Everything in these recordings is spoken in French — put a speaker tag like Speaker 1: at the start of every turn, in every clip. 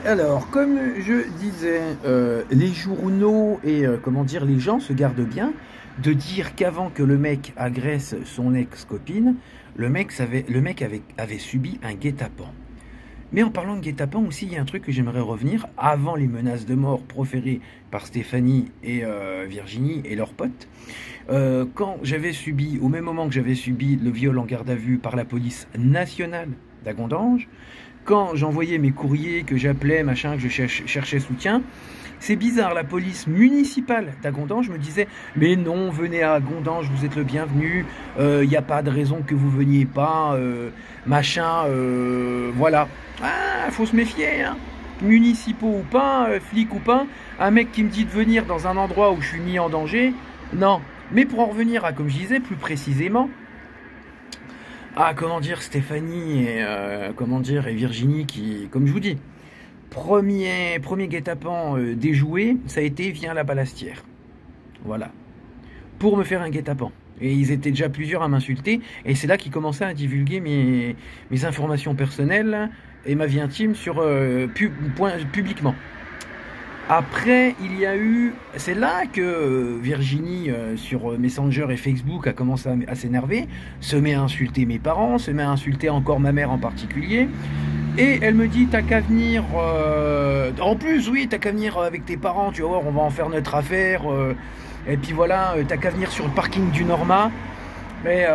Speaker 1: Alors, comme je disais, les journaux et comment dire, les gens se gardent bien de dire qu'avant que le mec agresse son ex-copine, le mec avait subi un guet-apens. Mais en parlant de guet-apens aussi, il y a un truc que j'aimerais revenir. Avant les menaces de mort proférées par Stéphanie et Virginie et leurs potes, quand j'avais subi, au même moment que j'avais subi le viol en garde à vue par la police nationale d'Agondange, quand j'envoyais mes courriers, que j'appelais, machin, que je cherchais soutien, c'est bizarre, la police municipale d'Agondange me disait « Mais non, venez à Agondange, vous êtes le bienvenu, il n'y a pas de raison que vous veniez pas, machin, voilà. » Ah, faut se méfier, hein. Municipaux ou pas, flics ou pas, un mec qui me dit de venir dans un endroit où je suis mis en danger, non. Mais pour en revenir à, comme je disais, plus précisément, comment dire, Stéphanie et comment dire, et Virginie qui, comme je vous dis, premier guet-apens déjoué, ça a été via la Ballastière. Voilà. Pour me faire un guet-apens. Et ils étaient déjà plusieurs à m'insulter. Et c'est là qu'ils commençaient à divulguer mes informations personnelles et ma vie intime sur publiquement. Après, il y a eu... C'est là que Virginie, sur Messenger et Facebook, a commencé à s'énerver, se met à insulter mes parents, se met à insulter encore ma mère en particulier. Et elle me dit, t'as qu'à venir... En plus, oui, t'as qu'à venir avec tes parents, tu vas voir, on va en faire notre affaire. Et puis voilà, t'as qu'à venir sur le parking du Norma. Mais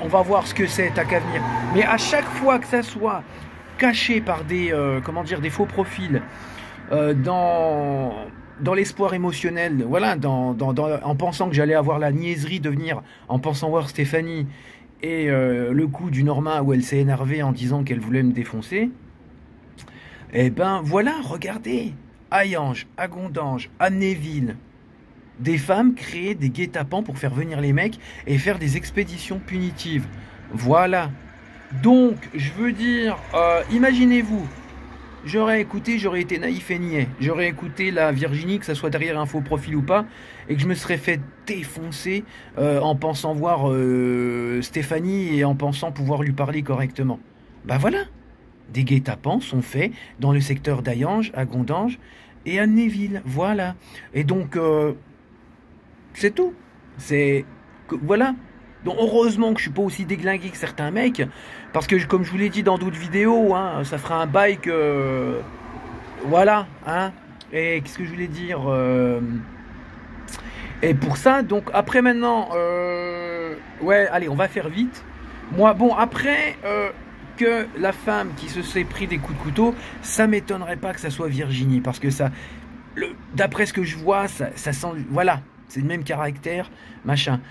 Speaker 1: on va voir ce que c'est, t'as qu'à venir. Mais à chaque fois que ça soit caché par des, comment dire, des faux profils... dans l'espoir émotionnel, voilà, en pensant que j'allais avoir la niaiserie de venir, en pensant voir Stéphanie, et le coup du Norma où elle s'est énervée en disant qu'elle voulait me défoncer, et ben voilà, regardez, Hayange, Agondange, Amnéville, des femmes créaient des guet-apens pour faire venir les mecs et faire des expéditions punitives. Voilà. Donc, je veux dire, imaginez-vous, j'aurais écouté, j'aurais été naïf et niais. J'aurais écouté la Virginie, que ça soit derrière un faux profil ou pas, et que je me serais fait défoncer en pensant voir Stéphanie et en pensant pouvoir lui parler correctement. Bah voilà, des guet-apens sont faits dans le secteur d'Hayange, à Gondange et à Amnéville. Voilà. Et donc, c'est tout. Voilà. Donc heureusement que je suis pas aussi déglingué que certains mecs, parce que comme je vous l'ai dit dans d'autres vidéos, hein, ça fera un bail que... Voilà, hein. Et qu'est-ce que je voulais dire Et pour ça, donc après maintenant... Ouais, allez, on va faire vite. Moi, bon, après... que la femme qui se s'est pris des coups de couteau, ça m'étonnerait pas que ça soit Virginie, parce que ça... D'après ce que je vois, ça sent... Voilà, c'est le même caractère, machin.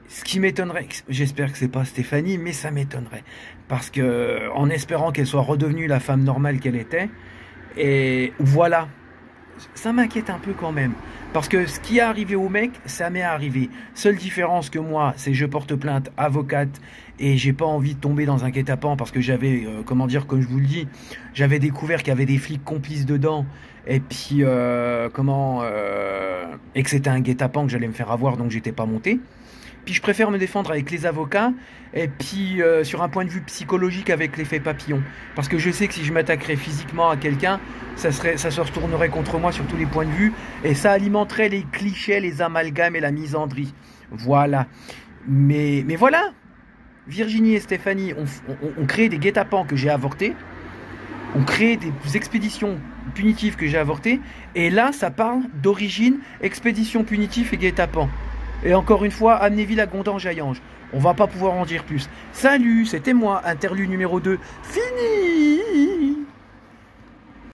Speaker 1: Ce qui m'étonnerait, j'espère que c'est pas Stéphanie, mais ça m'étonnerait. Parce que, en espérant qu'elle soit redevenue la femme normale qu'elle était, et voilà, ça m'inquiète un peu quand même. Parce que ce qui est arrivé au mec, ça m'est arrivé. Seule différence que moi, c'est que je porte plainte avocate, et j'ai pas envie de tomber dans un guet-apens, parce que j'avais, comment dire, comme je vous le dis, j'avais découvert qu'il y avait des flics complices dedans, et puis, et que c'était un guet-apens que j'allais me faire avoir, donc j'étais pas monté. Puis je préfère me défendre avec les avocats et puis sur un point de vue psychologique avec l'effet papillon. Parce que je sais que si je m'attaquerais physiquement à quelqu'un, ça se retournerait contre moi sur tous les points de vue et ça alimenterait les clichés, les amalgames et la misandrie. Voilà. Mais voilà. Virginie et Stéphanie ont créé des guet-apens que j'ai avortés. On crée des expéditions punitives que j'ai avortées. Et là, ça parle d'origine, expédition punitive et guet-apens. Et encore une fois, Amnéville à Gondange, Hayange. On va pas pouvoir en dire plus. Salut, c'était moi, interlude numéro 2. Fini!